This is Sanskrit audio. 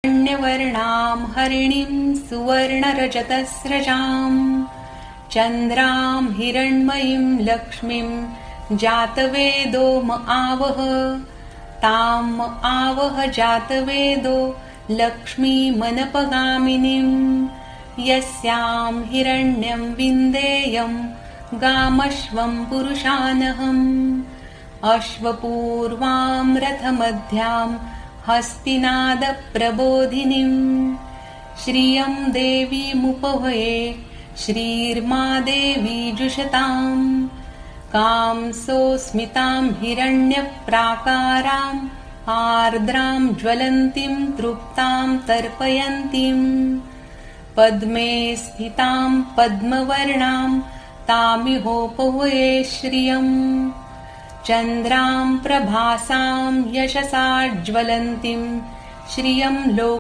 हिरण्यवर्णां हरिणीं सुवर्णरजतस्रजाम् चन्द्रां हिरण्मयीं लक्ष्मीं जातवेदो म आवह तां आवह जातवेदो लक्ष्मीमनपगामिनीं यस्यां हिरण्यं विन्देयं गामश्वं पुरुषानहम् अश्वपूर्वां रथमध्यां हस्तिनादप्रबोधिनीं श्रियं देवीमुपभये श्रीर्मा देवी जुषताम् कांसोऽस्मितां हिरण्यप्राकाराम् आर्द्रां ज्वलन्तीं तृप्तां तर्पयन्तीं पद्मे स्थितां पद्मवर्णां तामिहोपभये श्रियम् चन्द्रां प्रभासां यशसा ज्वलन्तीं श्रियं